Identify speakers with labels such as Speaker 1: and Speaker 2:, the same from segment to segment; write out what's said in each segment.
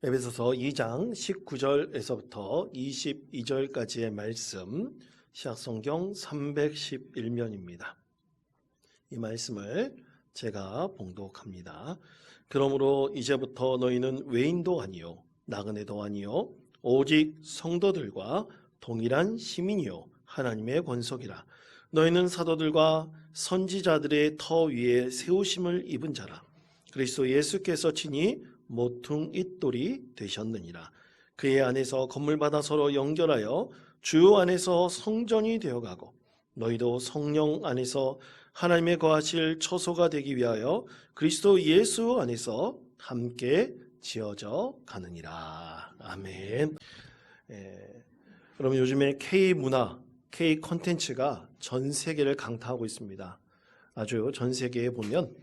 Speaker 1: 에베소서 2장 19절에서부터 22절까지의 말씀, 시약성경 311면입니다. 이 말씀을 제가 봉독합니다. 그러므로 이제부터 너희는 외인도 아니요 나그네도 아니요 오직 성도들과 동일한 시민이요 하나님의 권속이라. 너희는 사도들과 선지자들의 터 위에 세우심을 입은 자라. 그리스도 예수께서 친히 모퉁이돌이 되셨느니라. 그의 안에서 건물마다 서로 연결하여 주 안에서 성전이 되어가고 너희도 성령 안에서 하나님의 거하실 처소가 되기 위하여 그리스도 예수 안에서 함께 지어져 가느니라. 아멘. 여러분, 요즘에 K문화, K콘텐츠가 전 세계를 강타하고 있습니다. 아주 전 세계에 보면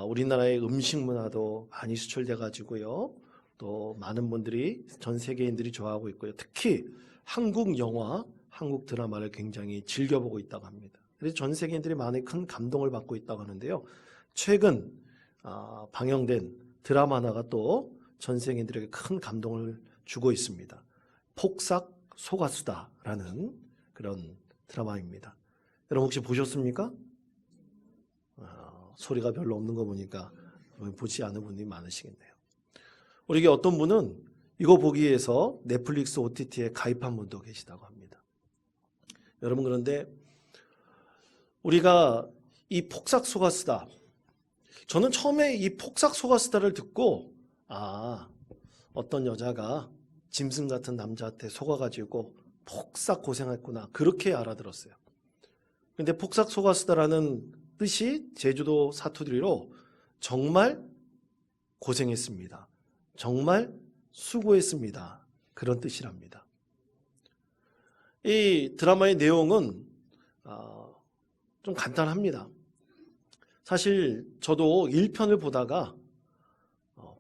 Speaker 1: 우리나라의 음식 문화도 많이 수출돼 가지고요. 또 많은 분들이, 전 세계인들이 좋아하고 있고요. 특히 한국 영화, 한국 드라마를 굉장히 즐겨보고 있다고 합니다. 그래서 전 세계인들이 많이 큰 감동을 받고 있다고 하는데요. 최근 방영된 드라마 하나가 또 전 세계인들에게 큰 감동을 주고 있습니다. 폭삭 소가수다라는 그런 드라마입니다. 여러분 혹시 보셨습니까? 소리가 별로 없는 거 보니까 보지 않은 분들이 많으시겠네요. 우리 어떤 분은 이거 보기 위해서 넷플릭스 OTT에 가입한 분도 계시다고 합니다. 여러분, 그런데 우리가 이 폭삭 소가수다, 저는 처음에 이 폭삭 소가수다를 듣고 어떤 여자가 짐승 같은 남자한테 속아가지고 폭삭 고생했구나, 그렇게 알아들었어요. 근데 폭삭 소가수다라는 뜻이 제주도 사투리로 정말 고생했습니다, 정말 수고했습니다, 그런 뜻이랍니다. 이 드라마의 내용은 좀 간단합니다. 사실 저도 1편을 보다가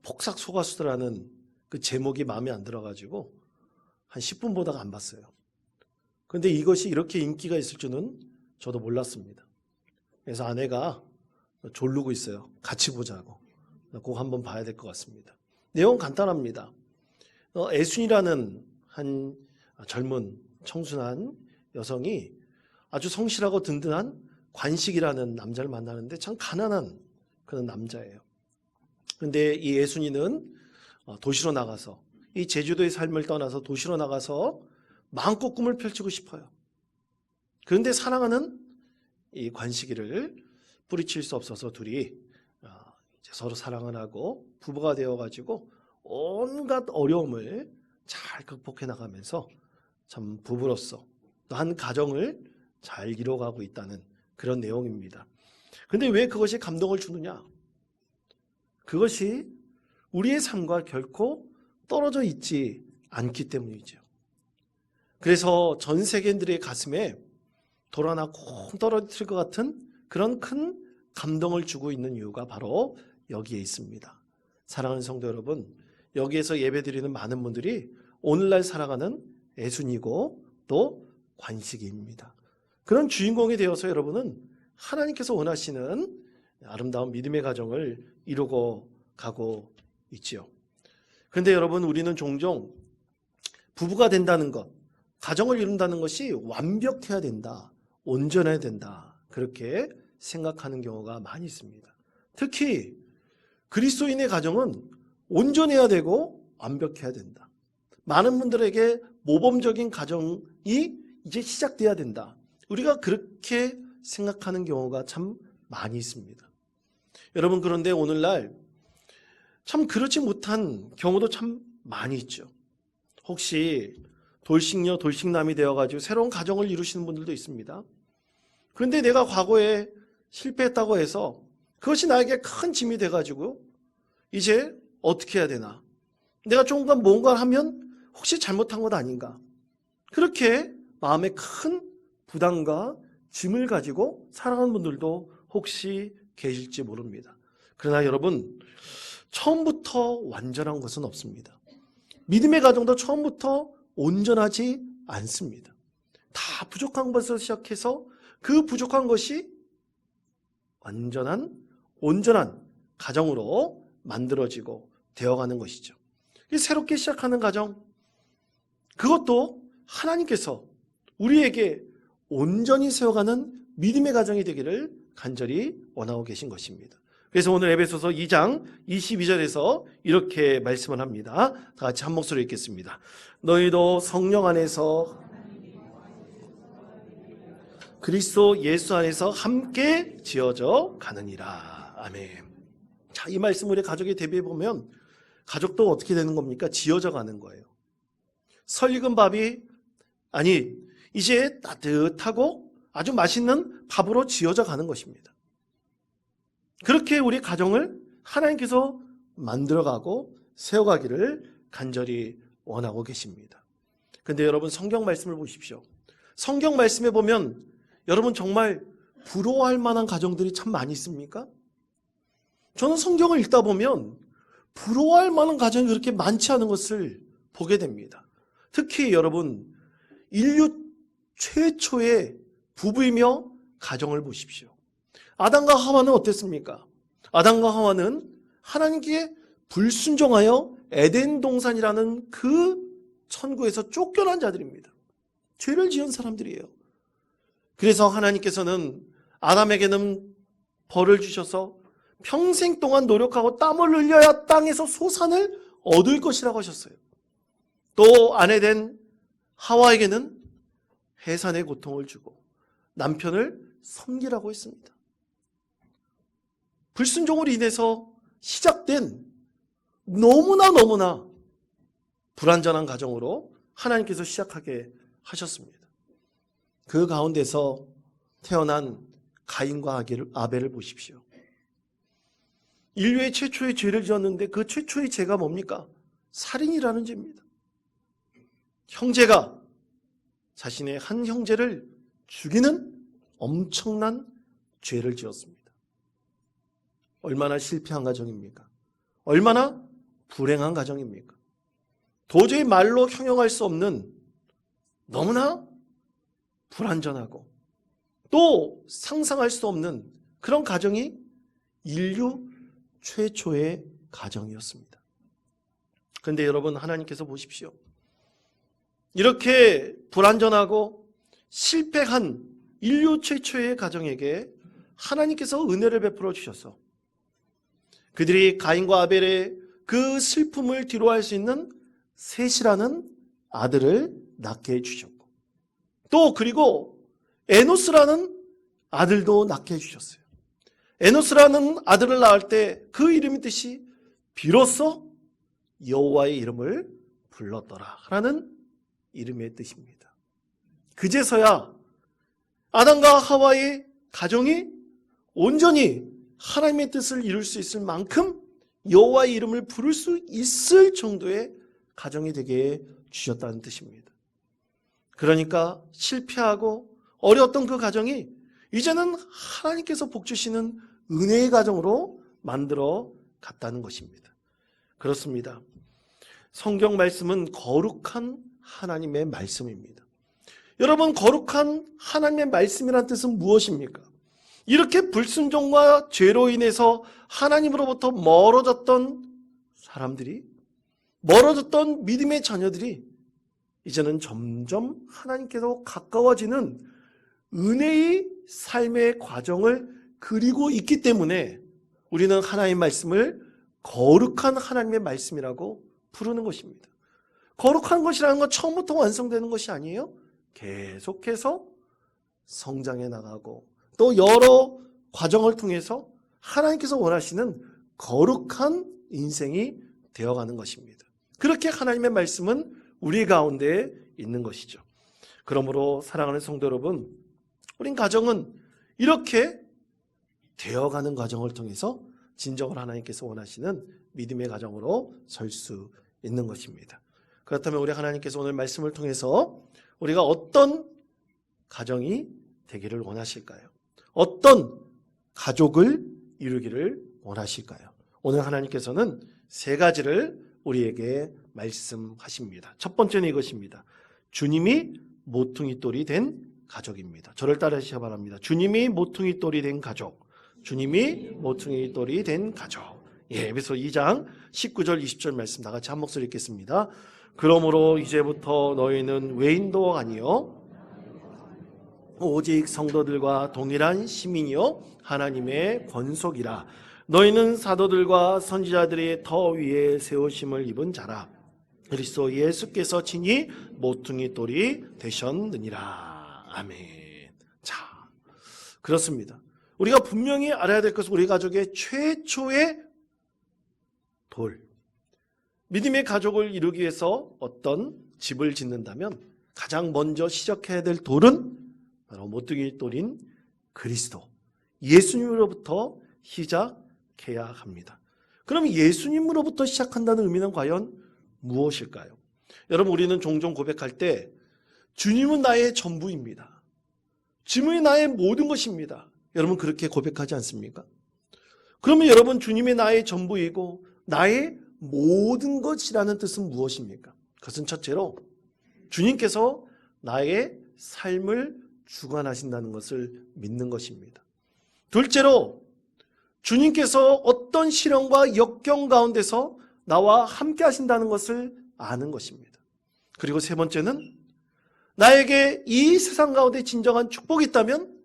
Speaker 1: 폭삭 소가수다라는 그 제목이 마음에 안 들어가지고 한 10분 보다가 안 봤어요. 그런데 이것이 이렇게 인기가 있을 줄은 저도 몰랐습니다. 그래서 아내가 졸르고 있어요. 같이 보자고. 꼭 한번 봐야 될 것 같습니다. 내용은 간단합니다. 애순이라는 한 젊은 청순한 여성이 아주 성실하고 든든한 관식이라는 남자를 만나는데 참 가난한 그런 남자예요. 그런데 이 애순이는 도시로 나가서, 이 제주도의 삶을 떠나서 도시로 나가서 마음껏 꿈을 펼치고 싶어요. 그런데 사랑하는 이 관식이를 뿌리칠 수 없어서 둘이 이제 서로 사랑을 하고 부부가 되어가지고 온갖 어려움을 잘 극복해 나가면서 참 부부로서 또 한 가정을 잘 이뤄가고 있다는 그런 내용입니다. 그런데 왜 그것이 감동을 주느냐? 그것이 우리의 삶과 결코 떨어져 있지 않기 때문이죠. 그래서 전 세계인들의 가슴에 돌 하나 콩 떨어뜨릴 것 같은 그런 큰 감동을 주고 있는 이유가 바로 여기에 있습니다. 사랑하는 성도 여러분, 여기에서 예배드리는 많은 분들이 오늘날 살아가는 애순이고 또 관식이입니다. 그런 주인공이 되어서 여러분은 하나님께서 원하시는 아름다운 믿음의 가정을 이루고 가고 있지요. 그런데 여러분, 우리는 종종 부부가 된다는 것, 가정을 이룬다는 것이 완벽해야 된다, 온전해야 된다, 그렇게 생각하는 경우가 많이 있습니다. 특히 그리스도인의 가정은 온전해야 되고 완벽해야 된다. 많은 분들에게 모범적인 가정이 이제 시작돼야 된다. 우리가 그렇게 생각하는 경우가 참 많이 있습니다. 여러분, 그런데 오늘날 참 그렇지 못한 경우도 참 많이 있죠. 혹시 돌싱녀, 돌싱남이 되어가지고 새로운 가정을 이루시는 분들도 있습니다. 그런데 내가 과거에 실패했다고 해서 그것이 나에게 큰 짐이 돼가지고 이제 어떻게 해야 되나? 내가 조금 뭔가 하면 혹시 잘못한 것 아닌가? 그렇게 마음에 큰 부담과 짐을 가지고 살아가는 분들도 혹시 계실지 모릅니다. 그러나 여러분, 처음부터 완전한 것은 없습니다. 믿음의 가정도 처음부터 온전하지 않습니다. 다 부족한 것에서 시작해서 그 부족한 것이 완전한, 온전한 가정으로 만들어지고 되어가는 것이죠. 이 새롭게 시작하는 가정, 그것도 하나님께서 우리에게 온전히 세워가는 믿음의 가정이 되기를 간절히 원하고 계신 것입니다. 그래서 오늘 에베소서 2장 22절에서 이렇게 말씀을 합니다. 다 같이 한 목소리로 읽겠습니다. 너희도 성령 안에서 그리스도 예수 안에서 함께 지어져 가느니라. 아멘. 자, 이 말씀을 우리 가족에 대비해 보면 가족도 어떻게 되는 겁니까? 지어져 가는 거예요. 설익은 밥이 이제 따뜻하고 아주 맛있는 밥으로 지어져 가는 것입니다. 그렇게 우리 가정을 하나님께서 만들어가고 세워가기를 간절히 원하고 계십니다. 근데 여러분, 성경 말씀을 보십시오. 성경 말씀에 보면 여러분 정말 부러워할 만한 가정들이 참 많이 있습니까? 저는 성경을 읽다 보면 부러워할 만한 가정이 그렇게 많지 않은 것을 보게 됩니다. 특히 여러분, 인류 최초의 부부이며 가정을 보십시오. 아담과 하와는 어땠습니까? 아담과 하와는 하나님께 불순종하여 에덴 동산이라는 그 천국에서 쫓겨난 자들입니다. 죄를 지은 사람들이에요. 그래서 하나님께서는 아담에게는 벌을 주셔서 평생 동안 노력하고 땀을 흘려야 땅에서 소산을 얻을 것이라고 하셨어요. 또 아내 된 하와에게는 해산의 고통을 주고 남편을 섬기라고 했습니다. 불순종으로 인해서 시작된 너무나 불완전한 가정으로 하나님께서 시작하게 하셨습니다. 그 가운데서 태어난 가인과 아벨을 보십시오. 인류의 최초의 죄를 지었는데 그 최초의 죄가 뭡니까? 살인이라는 죄입니다. 형제가 자신의 한 형제를 죽이는 엄청난 죄를 지었습니다. 얼마나 실패한 가정입니까? 얼마나 불행한 가정입니까? 도저히 말로 형용할 수 없는 너무나 불완전하고 또 상상할 수 없는 그런 가정이 인류 최초의 가정이었습니다. 그런데 여러분, 하나님께서 보십시오. 이렇게 불완전하고 실패한 인류 최초의 가정에게 하나님께서 은혜를 베풀어 주셔서 그들이 가인과 아벨의 그 슬픔을 뒤로할 수 있는 셋이라는 아들을 낳게 해주셨고, 또 그리고 에노스라는 아들도 낳게 해주셨어요. 에노스라는 아들을 낳을 때 그 이름의 뜻이 비로소 여호와의 이름을 불렀더라 라는 이름의 뜻입니다. 그제서야 아담과 하와의 가정이 온전히 하나님의 뜻을 이룰 수 있을 만큼 여호와의 이름을 부를 수 있을 정도의 가정이 되게 주셨다는 뜻입니다. 그러니까 실패하고 어려웠던 그 가정이 이제는 하나님께서 복 주시는 은혜의 가정으로 만들어 갔다는 것입니다. 그렇습니다. 성경 말씀은 거룩한 하나님의 말씀입니다. 여러분, 거룩한 하나님의 말씀이란 뜻은 무엇입니까? 이렇게 불순종과 죄로 인해서 하나님으로부터 멀어졌던 사람들이, 멀어졌던 믿음의 자녀들이 이제는 점점 하나님께서 가까워지는 은혜의 삶의 과정을 그리고 있기 때문에 우리는 하나님의 말씀을 거룩한 하나님의 말씀이라고 부르는 것입니다. 거룩한 것이라는 건 처음부터 완성되는 것이 아니에요. 계속해서 성장해 나가고 또 여러 과정을 통해서 하나님께서 원하시는 거룩한 인생이 되어가는 것입니다. 그렇게 하나님의 말씀은 우리 가운데 있는 것이죠. 그러므로 사랑하는 성도 여러분, 우린 가정은 이렇게 되어가는 과정을 통해서 진정으로 하나님께서 원하시는 믿음의 가정으로 설 수 있는 것입니다. 그렇다면 우리 하나님께서 오늘 말씀을 통해서 우리가 어떤 가정이 되기를 원하실까요? 어떤 가족을 이루기를 원하실까요? 오늘 하나님께서는 세 가지를 우리에게 말씀하십니다. 첫 번째는 이것입니다. 주님이 모퉁이 돌이 된 가족입니다. 저를 따르시기 바랍니다. 주님이 모퉁이 돌이 된 가족. 주님이 모퉁이 돌이 된 가족. 에베소 2장 19절 20절 말씀 다 같이 한 목소리 읽겠습니다. 그러므로 이제부터 너희는 외인도 아니요 오직 성도들과 동일한 시민이요 하나님의 권속이라. 너희는 사도들과 선지자들이 더 위에 세우심을 입은 자라. 그리스도 예수께서 친히 모퉁이 돌이 되셨느니라. 아멘. 자, 그렇습니다. 우리가 분명히 알아야 될 것은 우리 가족의 최초의 돌. 믿음의 가족을 이루기 위해서 어떤 집을 짓는다면 가장 먼저 시작해야 될 돌은 바로 모퉁이 돌인 그리스도, 예수님으로부터 시작해야 합니다. 그럼 예수님으로부터 시작한다는 의미는 과연 무엇일까요? 여러분, 우리는 종종 고백할 때 주님은 나의 전부입니다. 주님이 나의 모든 것입니다. 여러분 그렇게 고백하지 않습니까? 그러면 여러분 주님이 나의 전부이고 나의 모든 것이라는 뜻은 무엇입니까? 그것은 첫째로 주님께서 나의 삶을 주관하신다는 것을 믿는 것입니다. 둘째로 주님께서 어떤 시련과 역경 가운데서 나와 함께 하신다는 것을 아는 것입니다. 그리고 세 번째는 나에게 이 세상 가운데 진정한 축복이 있다면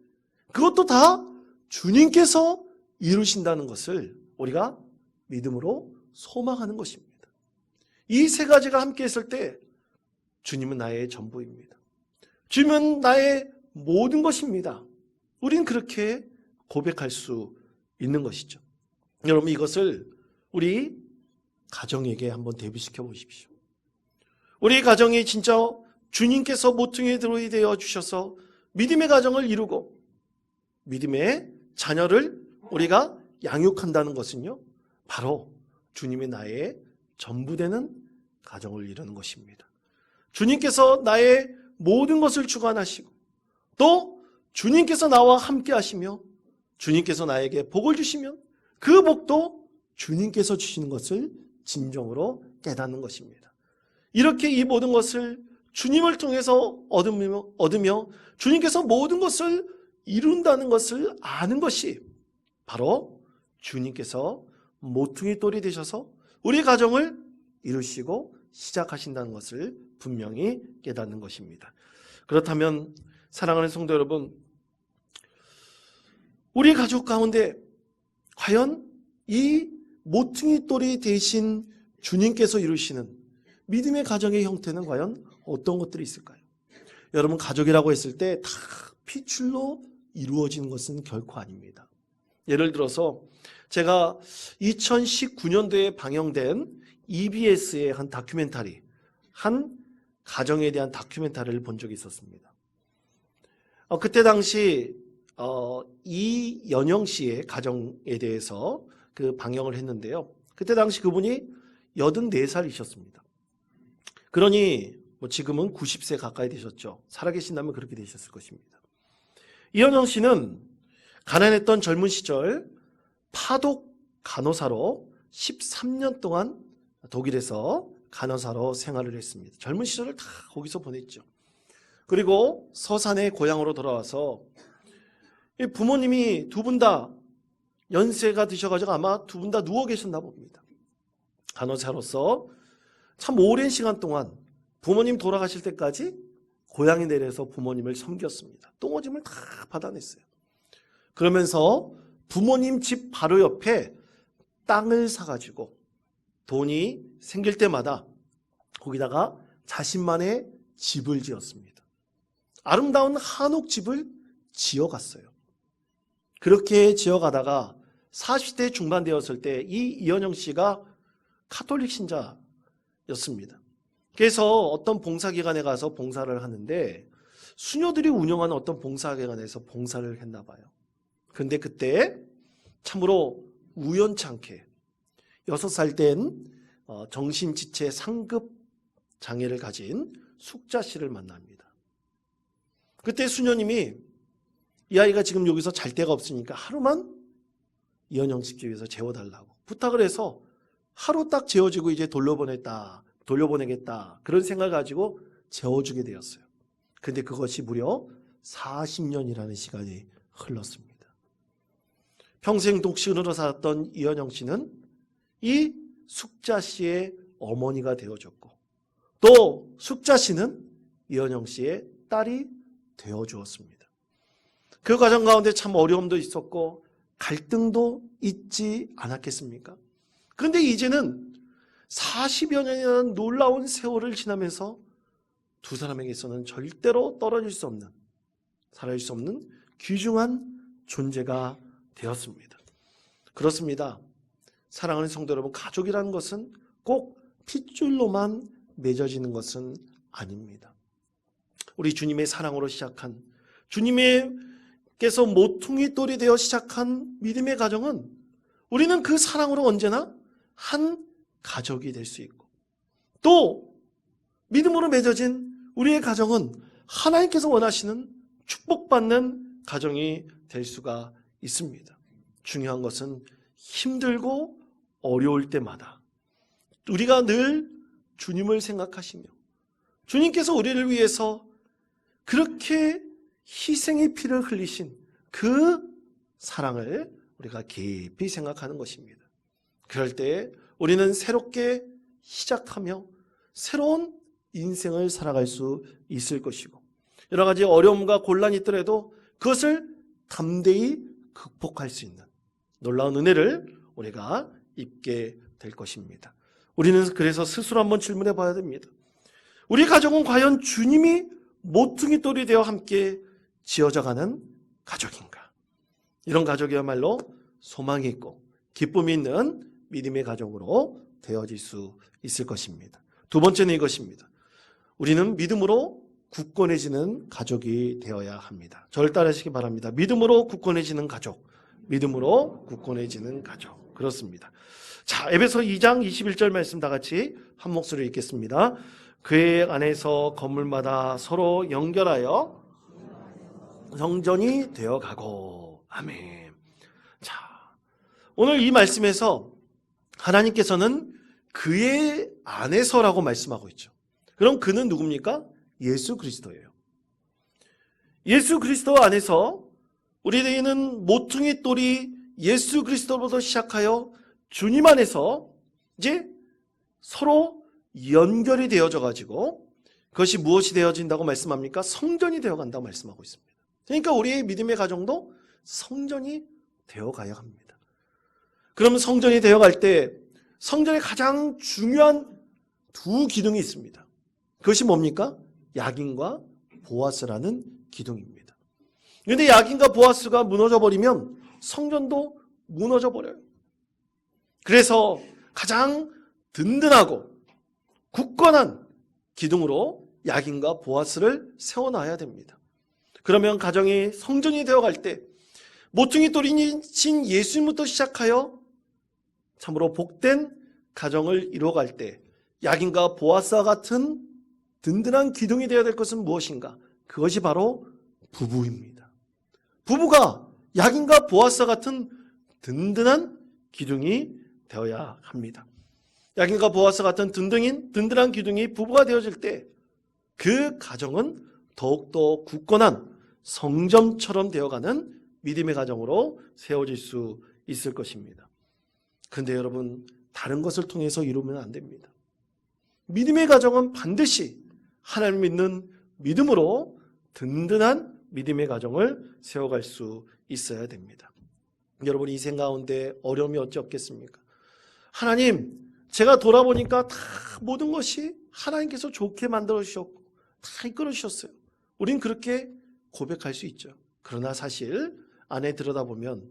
Speaker 1: 그것도 다 주님께서 이루신다는 것을 우리가 믿음으로 소망하는 것입니다. 이 세 가지가 함께 있을 때 주님은 나의 전부입니다. 주님은 나의 모든 것입니다. 우리는 그렇게 고백할 수 있는 것이죠. 여러분 이것을 우리 가정에게 한번 대비시켜 보십시오. 우리 가정이 진짜 주님께서 모퉁이 돌이 되어 주셔서 믿음의 가정을 이루고 믿음의 자녀를 우리가 양육한다는 것은요, 바로 주님이 나의 전부 되는 가정을 이루는 것입니다. 주님께서 나의 모든 것을 주관하시고 또 주님께서 나와 함께 하시며 주님께서 나에게 복을 주시면 그 복도 주님께서 주시는 것을 진정으로 깨닫는 것입니다. 이렇게 이 모든 것을 주님을 통해서 얻으며 주님께서 모든 것을 이룬다는 것을 아는 것이 바로 주님께서 모퉁이 돌이 되셔서 우리 가정을 이루시고 시작하신다는 것을 분명히 깨닫는 것입니다. 그렇다면 사랑하는 성도 여러분, 우리 가족 가운데 과연 이 모퉁이 돌이 되신 주님께서 이루시는 믿음의 가정의 형태는 과연 어떤 것들이 있을까요? 여러분 가족이라고 했을 때 다 피줄로 이루어지는 것은 결코 아닙니다. 예를 들어서 제가 2019년도에 방영된 EBS의 한 다큐멘터리, 한 가정에 대한 다큐멘터리를 본 적이 있었습니다. 그때 당시 이연영 씨의 가정에 대해서 그 방영을 했는데요. 그때 당시 그분이 84살이셨습니다. 그러니 지금은 90세 가까이 되셨죠. 살아계신다면 그렇게 되셨을 것입니다. 이연영 씨는 가난했던 젊은 시절 파독 간호사로 13년 동안 독일에서 간호사로 생활을 했습니다. 젊은 시절을 다 거기서 보냈죠. 그리고 서산의 고향으로 돌아와서 부모님이 두 분 다 연세가 드셔가지고 아마 두 분 다 누워 계셨나 봅니다. 간호사로서 참 오랜 시간 동안 부모님 돌아가실 때까지 고향에 내려서 부모님을 섬겼습니다. 똥오줌을 다 받아냈어요. 그러면서 부모님 집 바로 옆에 땅을 사가지고 돈이 생길 때마다 거기다가 자신만의 집을 지었습니다. 아름다운 한옥집을 지어갔어요. 그렇게 지어가다가 40대 중반 되었을 때 이 이연영 씨가 카톨릭 신자였습니다. 그래서 어떤 봉사기관에 가서 봉사를 하는데 수녀들이 운영하는 어떤 봉사기관에서 봉사를 했나 봐요. 그런데 그때 참으로 우연찮게 6살 된 정신지체 상급 장애를 가진 숙자 씨를 만납니다. 그때 수녀님이 이 아이가 지금 여기서 잘 데가 없으니까 하루만 이연영 씨 집에서 재워달라고 부탁을 해서 하루 딱 재워주고 이제 돌려보내겠다 그런 생각을 가지고 재워주게 되었어요. 그런데 그것이 무려 40년이라는 시간이 흘렀습니다. 평생 독신으로 살았던 이연영 씨는 이 숙자 씨의 어머니가 되어줬고, 또 숙자 씨는 이은영 씨의 딸이 되어주었습니다. 그 과정 가운데 참 어려움도 있었고 갈등도 있지 않았겠습니까? 그런데 이제는 40여 년이라는 놀라운 세월을 지나면서 두 사람에게서는 절대로 떨어질 수 없는, 사라질 수 없는 귀중한 존재가 되었습니다. 그렇습니다. 사랑하는 성도 여러분, 가족이라는 것은 꼭 핏줄로만 맺어지는 것은 아닙니다. 우리 주님의 사랑으로 시작한, 주님께서 모퉁이 돌이 되어 시작한 믿음의 가정은 우리는 그 사랑으로 언제나 한 가족이 될 수 있고, 또 믿음으로 맺어진 우리의 가정은 하나님께서 원하시는 축복받는 가정이 될 수가 있습니다. 중요한 것은 힘들고 어려울 때마다 우리가 늘 주님을 생각하시며, 주님께서 우리를 위해서 그렇게 희생의 피를 흘리신 그 사랑을 우리가 깊이 생각하는 것입니다. 그럴 때 우리는 새롭게 시작하며 새로운 인생을 살아갈 수 있을 것이고, 여러 가지 어려움과 곤란이 있더라도 그것을 담대히 극복할 수 있는 놀라운 은혜를 우리가 입게 될 것입니다. 우리는 그래서 스스로 한번 질문해 봐야 됩니다. 우리 가족은 과연 주님이 모퉁이 돌이 되어 함께 지어져가는 가족인가? 이런 가족이야말로 소망이 있고 기쁨이 있는 믿음의 가족으로 되어질 수 있을 것입니다. 두 번째는 이것입니다. 우리는 믿음으로 굳건해지는 가족이 되어야 합니다. 저를 따르시기 바랍니다. 믿음으로 굳건해지는 가족, 믿음으로 굳건해지는 가족. 그렇습니다. 자, 에베소 2장 21절 말씀 다 같이 한 목소리로 읽겠습니다. 그의 안에서 건물마다 서로 연결하여 성전이 되어가고. 아멘. 자, 오늘 이 말씀에서 하나님께서는 그의 안에서라고 말씀하고 있죠. 그럼 그는 누굽니까? 예수 그리스도예요. 예수 그리스도 안에서 우리는 모퉁이 돌이 예수 그리스도로부터 시작하여 주님 안에서 이제 서로 연결이 되어져 가지고 그것이 무엇이 되어진다고 말씀합니까? 성전이 되어간다고 말씀하고 있습니다. 그러니까 우리의 믿음의 가정도 성전이 되어가야 합니다. 그러면 성전이 되어갈 때 성전에 가장 중요한 두 기둥이 있습니다. 그것이 뭡니까? 야긴과 보아스라는 기둥입니다. 그런데 야긴과 보아스가 무너져 버리면 성전도 무너져 버려요. 그래서 가장 든든하고 굳건한 기둥으로 야긴과 보아스를 세워놔야 됩니다. 그러면 가정이 성전이 되어갈 때 모퉁이 돌이신 예수님부터 시작하여 참으로 복된 가정을 이루어갈 때 야긴과 보아스와 같은 든든한 기둥이 되어야 될 것은 무엇인가? 그것이 바로 부부입니다. 부부가 야긴과 보아스와 같은 든든한 기둥이 되어야 합니다. 야긴과 보아스 같은 든든한 기둥이 부부가 되어질 때 그 가정은 더욱더 굳건한 성전처럼 되어가는 믿음의 가정으로 세워질 수 있을 것입니다. 그런데 여러분, 다른 것을 통해서 이루면 안 됩니다. 믿음의 가정은 반드시 하나님을 믿는 믿음으로 든든한 믿음의 가정을 세워갈 수 있어야 됩니다. 여러분, 이 생 가운데 어려움이 어찌 없겠습니까? 하나님, 제가 돌아보니까 다 모든 것이 하나님께서 좋게 만들어 주셨고 다 이끌어 주셨어요. 우린 그렇게 고백할 수 있죠. 그러나 사실 안에 들여다보면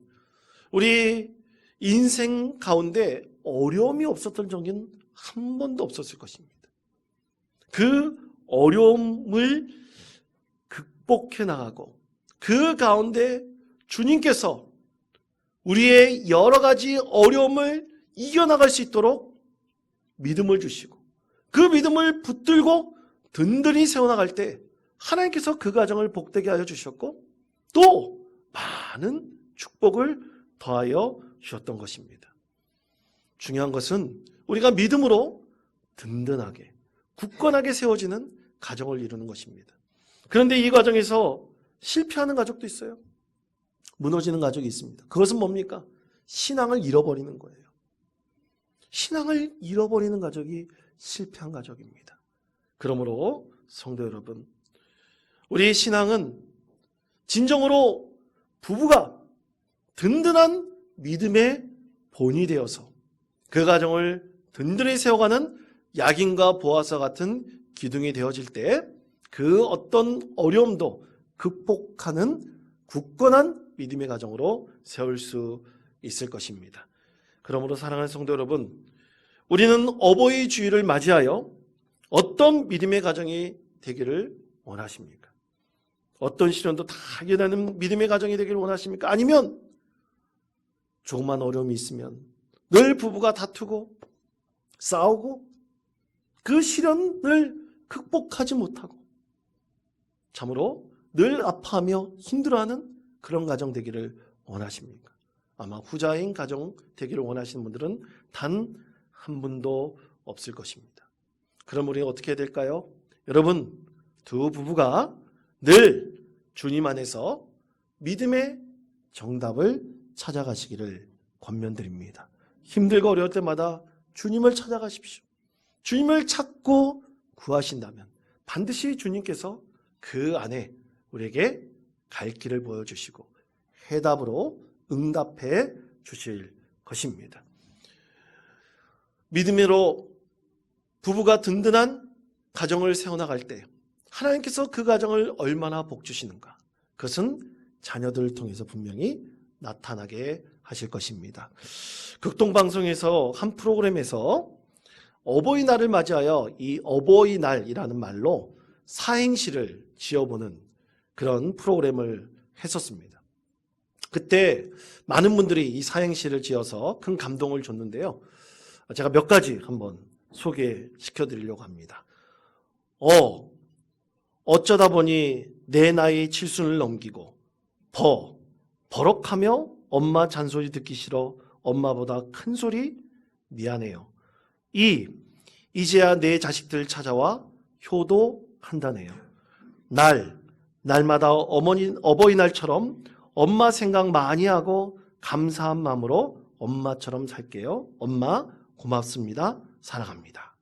Speaker 1: 우리 인생 가운데 어려움이 없었던 적은 한 번도 없었을 것입니다. 그 어려움을 극복해 나가고 그 가운데 주님께서 우리의 여러 가지 어려움을 이겨나갈 수 있도록 믿음을 주시고 그 믿음을 붙들고 든든히 세워나갈 때 하나님께서 그 가정을 복되게 하여 주셨고 또 많은 축복을 더하여 주셨던 것입니다. 중요한 것은 우리가 믿음으로 든든하게 굳건하게 세워지는 가정을 이루는 것입니다. 그런데 이 과정에서 실패하는 가족도 있어요. 무너지는 가족이 있습니다. 그것은 뭡니까? 신앙을 잃어버리는 거예요. 신앙을 잃어버리는 가족이 실패한 가족입니다. 그러므로 성도 여러분, 우리의 신앙은 진정으로 부부가 든든한 믿음의 본이 되어서 그 가정을 든든히 세워가는 야긴과 보아스와 같은 기둥이 되어질 때 그 어떤 어려움도 극복하는 굳건한 믿음의 가정으로 세울 수 있을 것입니다. 그러므로 사랑하는 성도 여러분, 우리는 어버이 주일을 맞이하여 어떤 믿음의 가정이 되기를 원하십니까? 어떤 시련도 다 이겨내는 믿음의 가정이 되기를 원하십니까? 아니면 조그만 어려움이 있으면 늘 부부가 다투고 싸우고 그 시련을 극복하지 못하고 참으로 늘 아파하며 힘들어하는 그런 가정 되기를 원하십니까? 아마 후자인 가정 되기를 원하시는 분들은 단 한 분도 없을 것입니다. 그럼 우리는 어떻게 해야 될까요? 여러분, 두 부부가 늘 주님 안에서 믿음의 정답을 찾아가시기를 권면드립니다. 힘들고 어려울 때마다 주님을 찾아가십시오. 주님을 찾고 구하신다면 반드시 주님께서 그 안에 우리에게 갈 길을 보여주시고 해답으로 응답해 주실 것입니다. 믿음으로 부부가 든든한 가정을 세워나갈 때 하나님께서 그 가정을 얼마나 복주시는가, 그것은 자녀들을 통해서 분명히 나타나게 하실 것입니다. 극동방송에서 한 프로그램에서 어버이날을 맞이하여 이 어버이날이라는 말로 사행시를 지어보는 그런 프로그램을 했었습니다. 그때 많은 분들이 이 사행시를 지어서 큰 감동을 줬는데요. 제가 몇 가지 한번 소개시켜 드리려고 합니다. 어쩌다 보니 내 나이 7순을 넘기고 버럭하며 엄마 잔소리 듣기 싫어 엄마보다 큰 소리 미안해요. 이제야 내 자식들 찾아와 효도한다네요. 날마다 어버이날처럼 엄마 생각 많이 하고 감사한 마음으로 엄마처럼 살게요. 엄마 고맙습니다. 사랑합니다.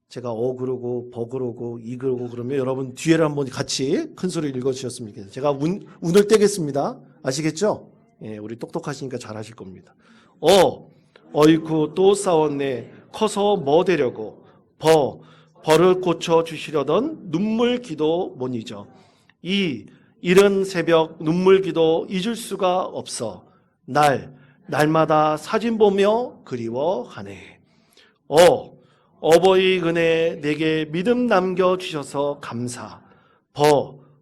Speaker 1: 제가 그러고 그러고 그러고 그러면 여러분 뒤에를 한번 같이 큰 소리를 읽어주셨으면 좋겠어요. 제가 운을 떼겠습니다. 아시겠죠? 예, 우리 똑똑하시니까 잘하실 겁니다. 어이쿠 또 싸웠네. 커서 뭐 되려고. 벌을 고쳐주시려던 눈물 기도 못 잊어. 이른 새벽 눈물 기도 잊을 수가 없어. 날마다 사진 보며 그리워하네. 어버이 은혜 내게 믿음 남겨주셔서 감사.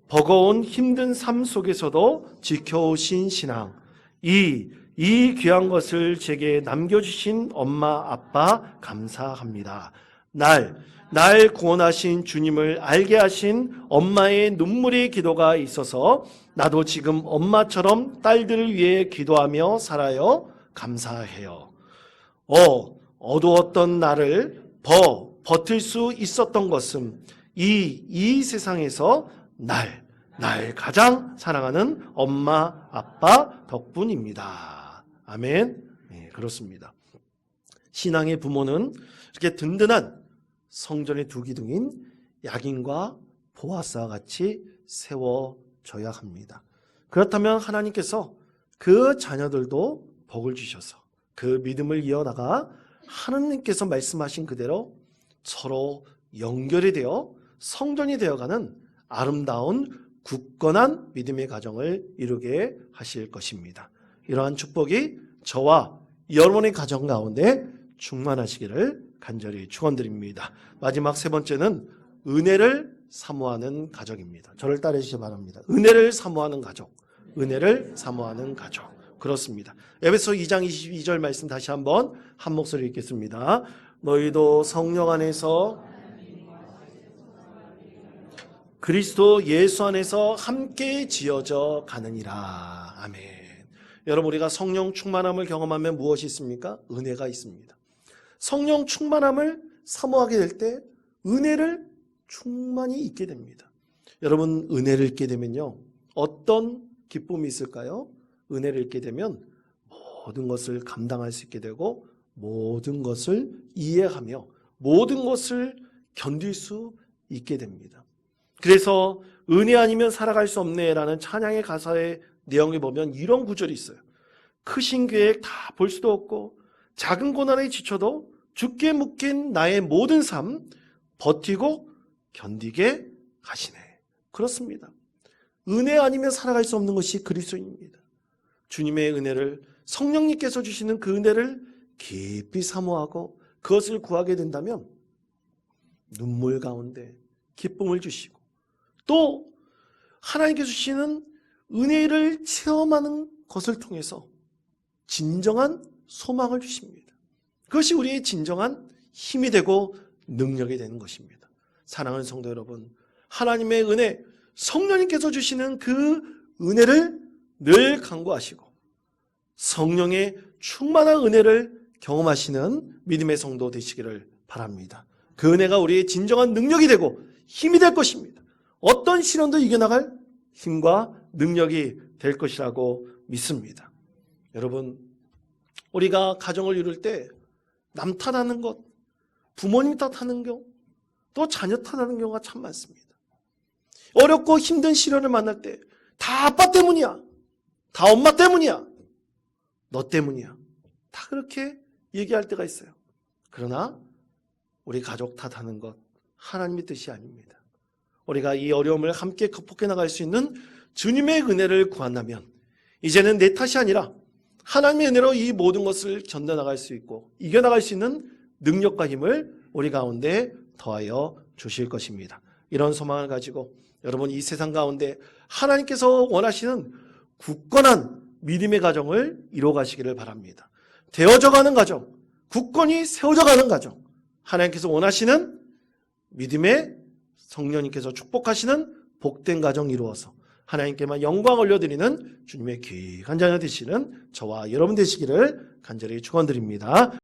Speaker 1: 버거운 힘든 삶 속에서도 지켜오신 신앙. 이 귀한 것을 제게 남겨주신 엄마, 아빠 감사합니다. 날 구원하신 주님을 알게 하신 엄마의 눈물의 기도가 있어서 나도 지금 엄마처럼 딸들을 위해 기도하며 살아요. 감사해요. 어두웠던 나를 버틸 수 있었던 것은 이 세상에서 날 가장 사랑하는 엄마, 아빠 덕분입니다. 아멘. 네, 그렇습니다. 신앙의 부모는 이렇게 든든한 성전의 두 기둥인 야긴과 보아스와 같이 세워져야 합니다. 그렇다면 하나님께서 그 자녀들도 복을 주셔서 그 믿음을 이어나가 하나님께서 말씀하신 그대로 서로 연결이 되어 성전이 되어가는 아름다운 굳건한 믿음의 가정을 이루게 하실 것입니다. 이러한 축복이 저와 여러분의 가정 가운데 충만하시기를 간절히 축원드립니다. 마지막 세 번째는 은혜를 사모하는 가정입니다. 저를 따르해 주시기 바랍니다. 은혜를 사모하는 가족. 은혜를 사모하는 가족. 그렇습니다. 에베소 2장 22절 말씀 다시 한번 한 목소리 읽겠습니다. 너희도 성령 안에서 그리스도 예수 안에서 함께 지어져 가느니라. 아멘. 여러분, 우리가 성령 충만함을 경험하면 무엇이 있습니까? 은혜가 있습니다. 성령 충만함을 사모하게 될 때 은혜를 충만히 잊게 됩니다. 여러분, 은혜를 잊게 되면요, 어떤 기쁨이 있을까요? 은혜를 잊게 되면 모든 것을 감당할 수 있게 되고 모든 것을 이해하며 모든 것을 견딜 수 있게 됩니다. 그래서 은혜 아니면 살아갈 수 없네라는 찬양의 가사의 내용을 보면 이런 구절이 있어요. 크신 계획 다 볼 수도 없고 작은 고난에 지쳐도 주께 묶인 나의 모든 삶 버티고 견디게 하시네. 그렇습니다. 은혜 아니면 살아갈 수 없는 것이 그리스도입니다. 주님의 은혜를, 성령님께서 주시는 그 은혜를 깊이 사모하고 그것을 구하게 된다면 눈물 가운데 기쁨을 주시고 또 하나님께서 주시는 은혜를 체험하는 것을 통해서 진정한 소망을 주십니다. 그것이 우리의 진정한 힘이 되고 능력이 되는 것입니다. 사랑하는 성도 여러분, 하나님의 은혜, 성령님께서 주시는 그 은혜를 늘 간구하시고 성령의 충만한 은혜를 경험하시는 믿음의 성도 되시기를 바랍니다. 그 은혜가 우리의 진정한 능력이 되고 힘이 될 것입니다. 어떤 시련도 이겨나갈 힘과 능력이 될 것이라고 믿습니다. 여러분, 우리가 가정을 이룰 때 남 탓하는 것, 부모님 탓하는 경우, 또 자녀 탓하는 경우가 참 많습니다. 어렵고 힘든 시련을 만날 때 다 아빠 때문이야, 다 엄마 때문이야, 너 때문이야, 다 그렇게 얘기할 때가 있어요. 그러나 우리 가족 탓하는 것 하나님의 뜻이 아닙니다. 우리가 이 어려움을 함께 극복해 나갈 수 있는 주님의 은혜를 구한다면 이제는 내 탓이 아니라 하나님의 은혜로 이 모든 것을 견뎌나갈 수 있고 이겨나갈 수 있는 능력과 힘을 우리 가운데 더하여 주실 것입니다. 이런 소망을 가지고 여러분 이 세상 가운데 하나님께서 원하시는 굳건한 믿음의 가정을 이루어가시기를 바랍니다. 되어져가는 가정, 굳건히 세워져가는 가정, 하나님께서 원하시는 믿음의 성령님께서 축복하시는 복된 가정 이루어서 하나님께만 영광 올려드리는 주님의 귀한 자녀 되시는 저와 여러분 되시기를 간절히 축원드립니다.